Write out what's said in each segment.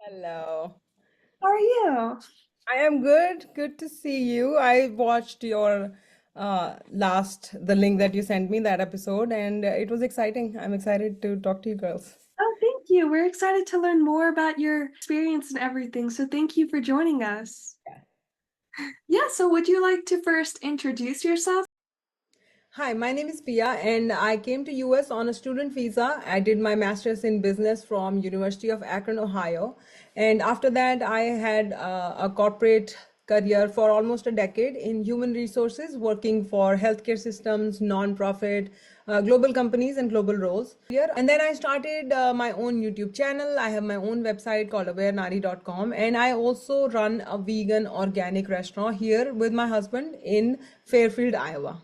Hello. How are you? I am good. Good to see you. I watched your the link that you sent me, that episode, and it was exciting. I'm excited to talk to you girls. Oh, thank you. We're excited to learn more about your experience and everything. So thank you for joining us. Yeah, so would you like to first introduce yourself? Hi, my name is Pia, and I came to US on a student visa. I did my master's in business from University of Akron, Ohio, and after that, I had a corporate career for almost a decade in human resources, working for healthcare systems, nonprofit, global companies, and global roles. And then I started my own YouTube channel. I have my own website called awarenari.com, and I also run a vegan organic restaurant here with my husband in Fairfield, Iowa.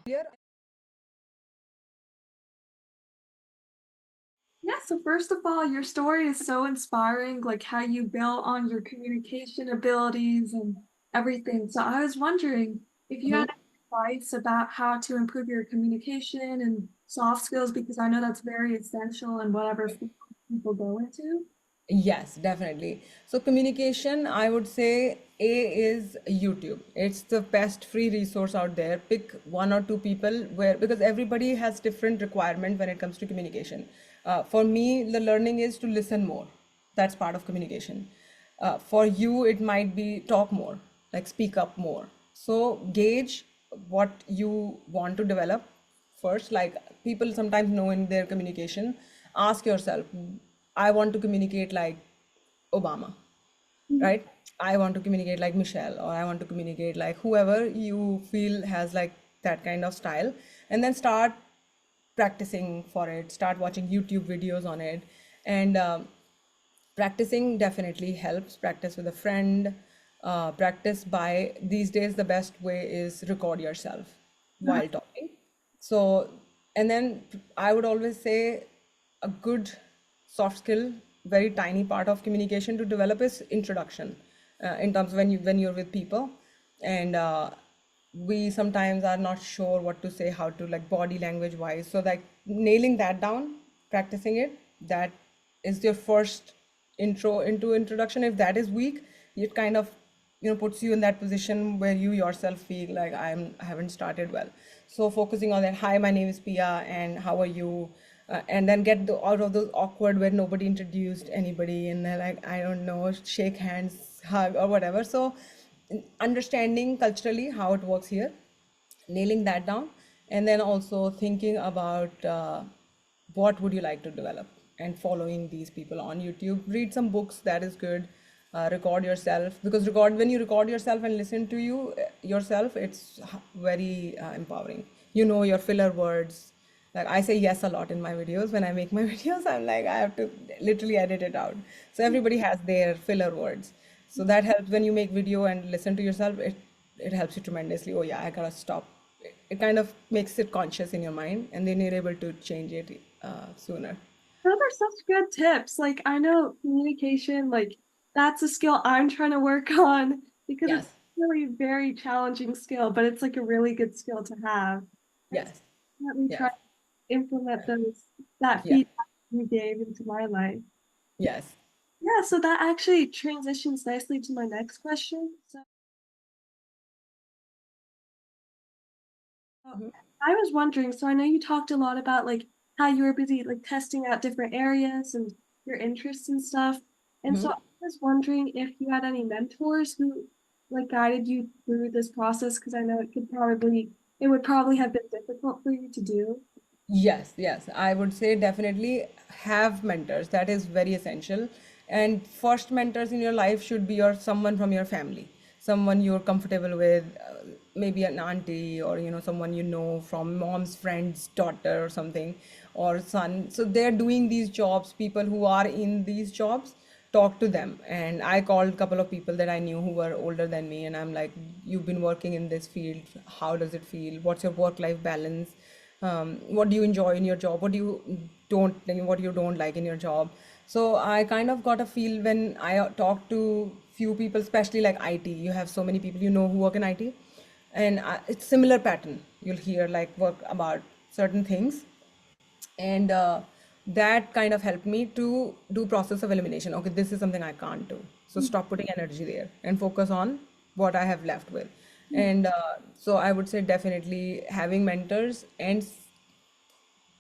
Yeah, so first of all, your story is so inspiring, like how you built on your communication abilities and everything. So I was wondering if you had any advice about how to improve your communication and soft skills, because I know that's very essential in whatever field people go into. Yes, definitely. So communication, I would say A is YouTube. It's the best free resource out there. Pick one or two people where because everybody has different requirement when it comes to communication. For me, the learning is to listen more. That's part of communication. For you, it might be talk more, like speak up more. So gauge what you want to develop first. Like people sometimes know in their communication, ask yourself, I want to communicate like Obama, right? I want to communicate like Michelle, or I want to communicate like whoever you feel has like that kind of style, and then start practicing for it. Start watching YouTube videos on it, and practicing definitely helps. Practice with a friend. Practice by these days, the best way is record yourself while talking. So, and then I would always say a good soft skill, very tiny part of communication to develop is introduction. In terms of when you're with people, and we sometimes are not sure what to say, how to like body language wise. So like nailing that down, practicing it, that is your first intro into introduction. If that is weak, it kind of puts you in that position where you yourself feel like I haven't started well. So focusing on that, hi, my name is Pia, and how are you? And then get out of those awkward where nobody introduced anybody, and they're like, I don't know, shake hands, hug, or whatever. So understanding culturally how it works here, nailing that down, and then also thinking about what would you like to develop, and following these people on YouTube. Read some books, that is good. Record yourself, because record when you record yourself and listen to yourself, it's very empowering. You know your filler words. Like I say yes a lot in my videos. When I make my videos, I'm like I have to literally edit it out. So everybody has their filler words. So that helps when you make video and listen to yourself. It helps you tremendously. Oh yeah, I gotta stop. It kind of makes it conscious in your mind, and then you're able to change it sooner. Those are such good tips. Like, I know communication, like, that's a skill I'm trying to work on because it's Yes, really a very challenging skill, but it's like a really good skill to have. And so yes, let me yes, try to implement that yes, feedback you gave into my life. yes. Yeah, so that actually transitions nicely to my next question. So I was wondering, so I know you talked a lot about like how you were busy like testing out different areas and your interests and stuff. And so I was wondering if you had any mentors who like guided you through this process, because I know it would probably have been difficult for you to do. Yes, yes. I would say definitely have mentors. That is very essential. And first mentors in your life should be someone from your family, someone you're comfortable with, maybe an auntie, or someone from mom's friend's daughter or something, or son. So they're doing these jobs. People who are in these jobs, talk to them. And I called a couple of people that I knew who were older than me, and I'm like, you've been working in this field. How does it feel? What's your work-life balance? What do you enjoy in your job? What you don't like in your job? So I kind of got a feel when I talked to few people, especially like IT. You have so many people who work in IT, and it's similar pattern. You'll hear like work about certain things, and that kind of helped me to do process of elimination. Okay, this is something I can't do. So stop putting energy there and focus on what I have left with. And so I would say definitely having mentors and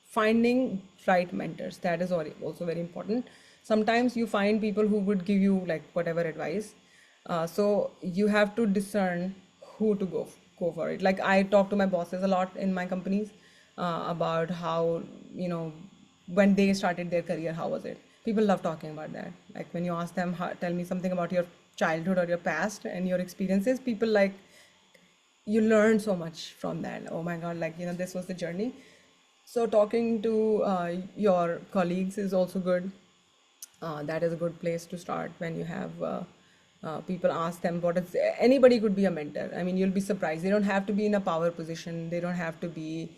finding right mentors, that is also very important. Sometimes you find people who would give you like whatever advice, so you have to discern who to go for it. Like I talk to my bosses a lot in my companies, about how, you know, when they started their career, how was it. People love talking about that. Like when you ask them, tell me something about your childhood or your past and your experiences, people like, you learn so much from that. Oh my God, like, you know, this was the journey. So talking to your colleagues is also good. That is a good place to start when you have people. Ask them what is, anybody could be a mentor. I mean, you'll be surprised. They don't have to be in a power position. They don't have to be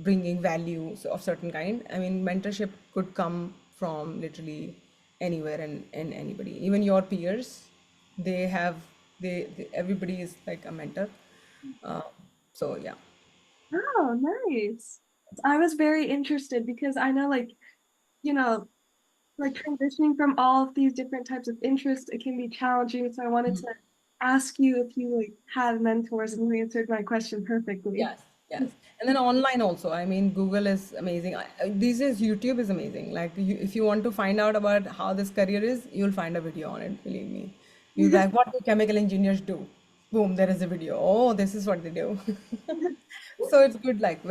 bringing value of certain kind. I mean, mentorship could come from literally anywhere and anybody, even your peers. They have, they everybody is like a mentor. Uh, so yeah. Oh, nice. I was very interested because I know, like, you know, like transitioning from all of these different types of interests, it can be challenging. So I wanted to ask you if you like had mentors, and you answered my question perfectly. Yes, yes. And then online also. I mean, Google is amazing. These days, YouTube is amazing. Like, if you want to find out about how this career is, you'll find a video on it, believe me. You like, what do chemical engineers do? Boom, there is a video. Oh, this is what they do. So it's good, like,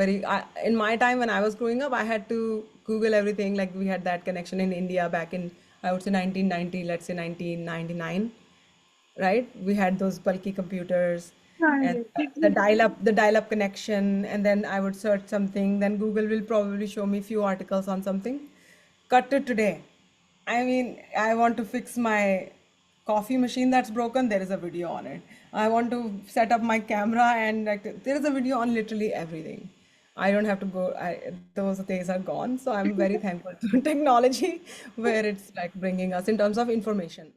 in my time when I was growing up, I had to Google everything. Like, we had that connection in India back in, I would say 1990, let's say 1999, right? We had those bulky computers and Right. the dial up connection, and then I would search something, then Google will probably show me few articles on something. Cut to today. I mean, I want to fix my coffee machine that's broken, there is a video on it. I want to set up my camera, and like there is a video on literally everything. I don't have to go. Those days are gone. So I'm very thankful to technology, where it's like bringing us in terms of information.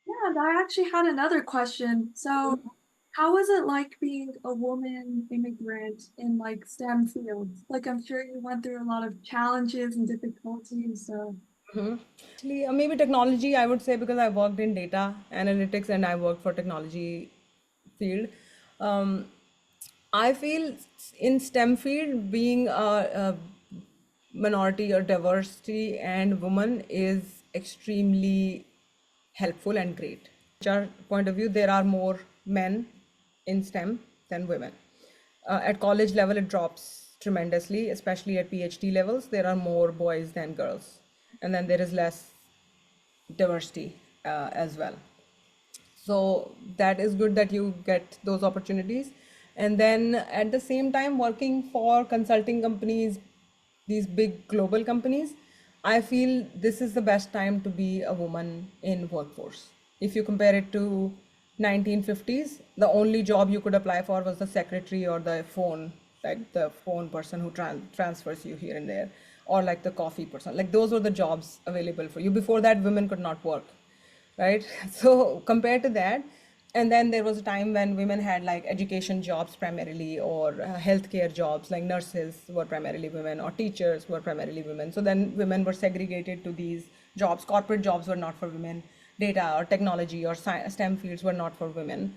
Yeah, and I actually had another question. So, how was it like being a woman immigrant in like STEM fields? Like, I'm sure you went through a lot of challenges and difficulties. So, Actually, maybe technology, I would say, because I worked in data analytics and I worked for technology field. Um, I feel in STEM field, being a minority or diversity and woman is extremely helpful and great. HR point of view, there are more men in STEM than women. At college level, it drops tremendously, especially at PhD levels. There are more boys than girls, and then there is less diversity as well. So that is good that you get those opportunities. And then at the same time, working for consulting companies, these big global companies, I feel this is the best time to be a woman in workforce. If you compare it to 1950s, the only job you could apply for was the secretary or the phone, like the phone person who transfers you here and there, or like the coffee person. Like those were the jobs available for you. Before that, women could not work, right? So compared to that, and then there was a time when women had like education jobs primarily, or healthcare jobs, like nurses were primarily women, or teachers were primarily women. So then women were segregated to these jobs. Corporate jobs were not for women. Data or technology or STEM fields were not for women.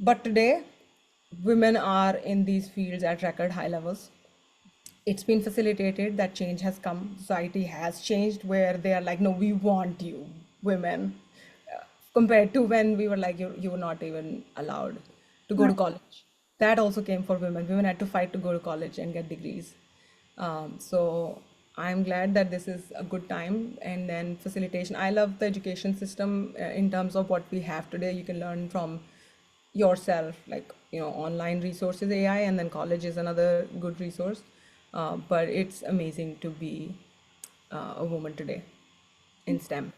But today, women are in these fields at record high levels. It's been facilitated, that change has come, society has changed, where they are like, no, we want you women, compared to when we were like, you were not even allowed to go to college. That also came for women. Women had to fight to go to college and get degrees. So I'm glad that this is a good time. And then facilitation, I love the education system in terms of what we have today. You can learn from yourself, like, you know, online resources, AI, and then college is another good resource. But it's amazing to be a woman today in STEM.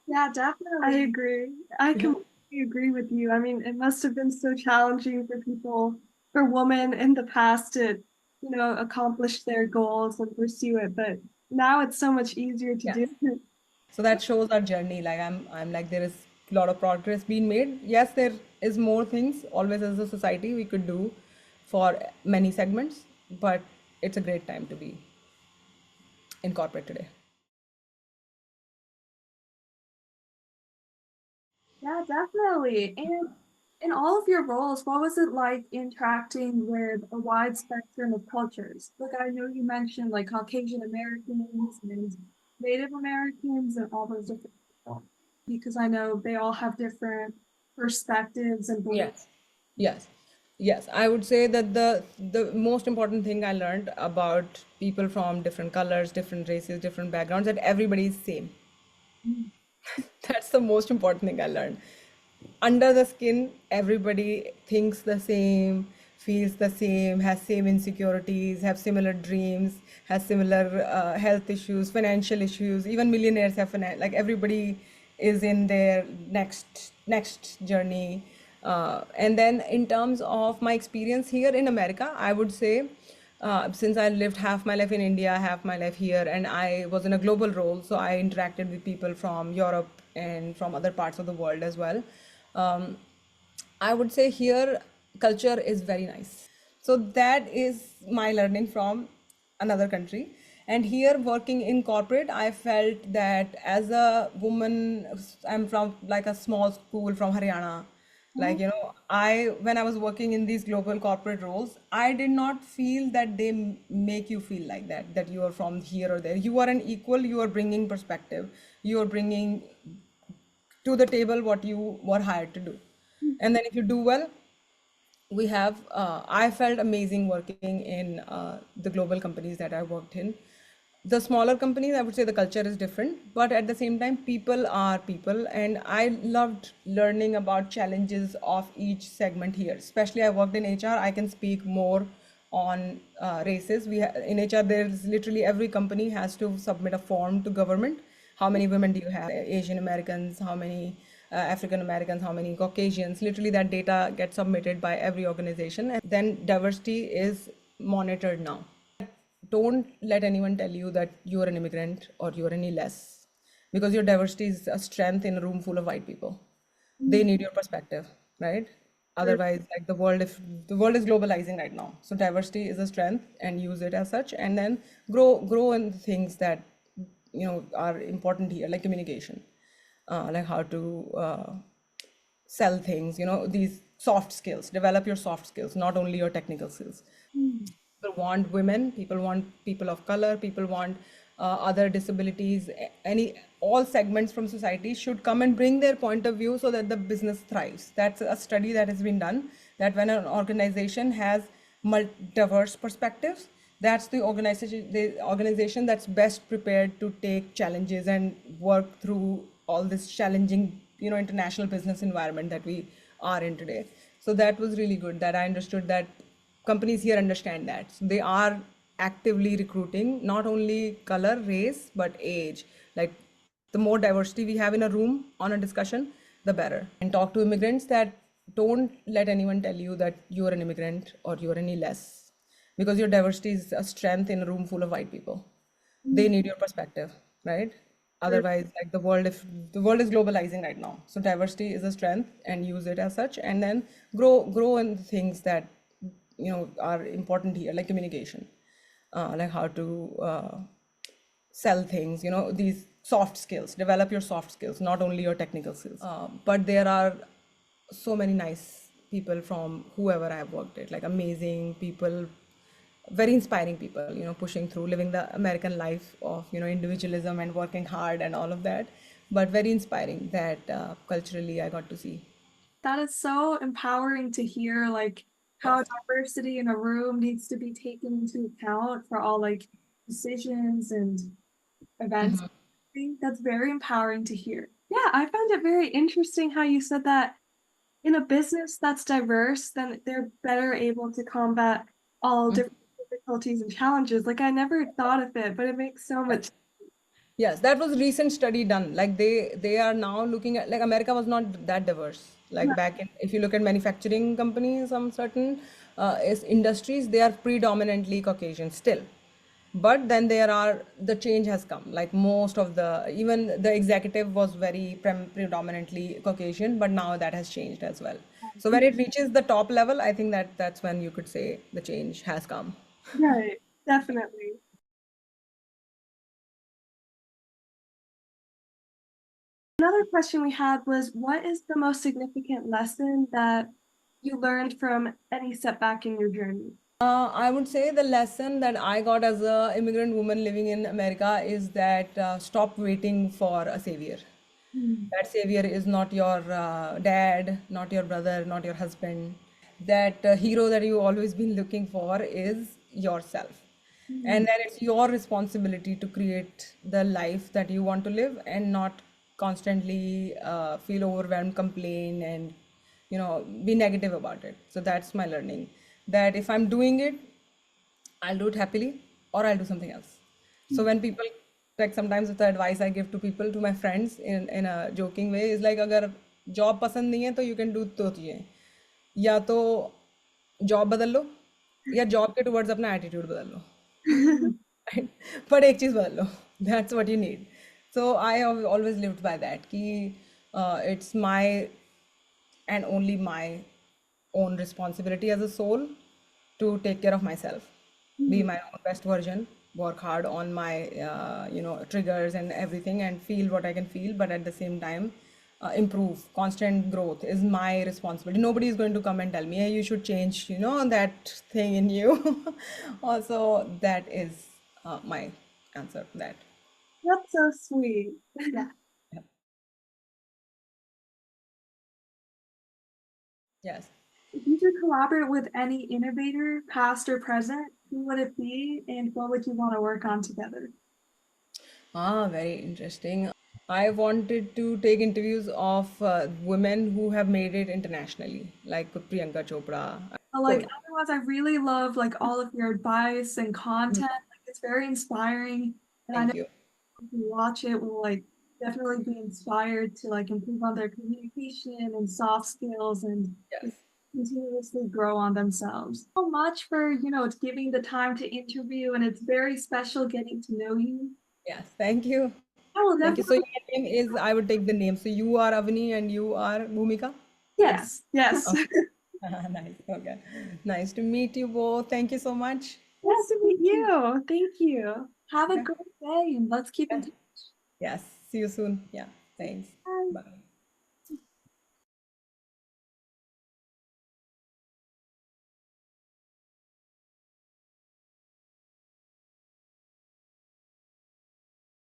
yeah, definitely. I agree. I completely agree with you. I mean, it must have been so challenging for people, for women in the past to, accomplish their goals and pursue it. But now it's so much easier to Yes. do. So that shows our journey. Like I'm like, there is a lot of progress being made. Yes, there is more things always as a society we could do for many segments, but it's a great time to be in corporate today. Yeah, definitely. And in all of your roles, what was it like interacting with a wide spectrum of cultures? Like I know you mentioned like Caucasian Americans and Native Americans and all those different people, because I know they all have different perspectives and beliefs. Yes. Yes. Yes. I would say that the most important thing I learned about people from different colors, different races, different backgrounds, that everybody is same. Mm. That's the most important thing I learned. Under the skin, everybody thinks the same, feels the same, has same insecurities, have similar dreams, has similar health issues, financial issues. Even millionaires have like everybody is in their next journey. And then in terms of my experience here in America, I would say since I lived half my life in India, half my life here, and I was in a global role, so I interacted with people from Europe and from other parts of the world as well. Um, I would say here culture is very nice. So that is my learning from another country. And here working in corporate, I felt that as a woman, I'm from like a small school from Haryana. Like, when I was working in these global corporate roles, I did not feel that they make you feel like that you are from here or there. You are an equal, you are bringing perspective, you are bringing to the table what you were hired to do. And then if you do well, we have I felt amazing working in the global companies that I worked in. The smaller companies, I would say the culture is different, but at the same time people are people, and I loved learning about challenges of each segment here. Especially I worked in HR, I can speak more on races. In HR there's literally every company has to submit a form to government. How many women do you have, Asian Americans, how many African Americans, how many Caucasians. Literally that data gets submitted by every organization, and then diversity is monitored now. Don't let anyone tell you that you are an immigrant or you are any less, because your diversity is a strength in a room full of white people. They Mm. need your perspective, right? Otherwise, like if the world is globalizing right now, so diversity is a strength and use it as such, and then grow in the things that are important here, like communication, like how to sell things, these soft skills. Develop your soft skills, not only your technical skills. Mm. People want women, people want people of color, people want other disabilities, any all segments from society should come and bring their point of view so that the business thrives. That's a study that has been done, that when an organization has diverse perspectives, that's the organization that's best prepared to take challenges and work through all this challenging international business environment that we are in today. So that was really good, that I understood that companies here understand that. So they are actively recruiting not only color, race, but age. Like the more diversity we have in a room on a discussion, the better. And talk to immigrants that don't let anyone tell you that you are an immigrant or you are any less, because your diversity is a strength in a room full of white people. They Mm. need your perspective, right? Otherwise, like if the world is globalizing right now, so diversity is a strength and use it as such, and then grow in the things that are important here, like communication, like how to sell things, these soft skills. Develop your soft skills, not only your technical skills. But there are so many nice people from whoever I've worked with, like amazing people, very inspiring people, pushing through, living the American life of, individualism and working hard and all of that. But very inspiring that culturally I got to see. That is so empowering to hear, like how Yes. diversity in a room needs to be taken into account for all like decisions and events. I think that's very empowering to hear. Yeah, I found it very interesting how you said that in a business that's diverse, then they're better able to combat all different difficulties and challenges. Like I never thought of it, but it makes so much. Yes, that was recent study done. Like they are now looking at, like America was not that diverse. Like back in, if you look at manufacturing companies, some certain industries, they are predominantly Caucasian still. But then the change has come. Like most of even the executive was very predominantly Caucasian, but now that has changed as well. So when it reaches the top level, I think that's when you could say the change has come. Right, definitely. Another question we had was, what is the most significant lesson that you learned from any setback in your journey? I would say the lesson that I got as a immigrant woman living in America is that stop waiting for a savior. Mm, That savior is not your dad, not your brother, not your husband. That hero that you always been looking for is yourself. And mm, then it's your responsibility to create the life that you want to live and not constantly feel overwhelmed, complain, and be negative about it. So that's my learning, that if I'm doing it, I'll do it happily or I'll do something else. So when people, like sometimes the advice I give to people, to my friends in a joking way is like, अगर job पसंद नहीं है तो you can do दो चीज़ें, या तो job बदल लो या job के towards अपना attitude बदल लो. mm. Right? पर एक चीज़ बदल लो. That's what you need. So I have always lived by that कि it's my and only my own responsibility as a soul to take care of myself, be Mm. my own best version, work hard on my triggers and everything, and feel what I can feel, but at the same time improve. Constant growth is my responsibility. Nobody is going to come and tell me, hey, you should change, that thing in you. Also, that is my answer to that. That's so sweet. Yeah. Yeah. Yes. If you could collaborate with any innovator, past or present, who would it be and what would you want to work on together? Very interesting. I wanted to take interviews of women who have made it internationally, like Priyanka Chopra. Like Cool. otherwise, I really love like all of your advice and content. Like it's very inspiring, and I know Thank you. if you watch it will like definitely be inspired to like improve on their communication and soft skills and Yes. just continuously grow on themselves. So much for giving the time to interview, and it's very special getting to know you. Yes. Thank you. I will Thank you. So definitely. your name is, I would take the name. So you are Avani and you are Bhumika? Yes, yes. Okay. Nice. Okay. Nice to meet you both. Thank you so much. Nice to meet you. Thank you. Have a Okay. great day and let's keep in Yeah. touch. Yes. See you soon. Yeah. Thanks.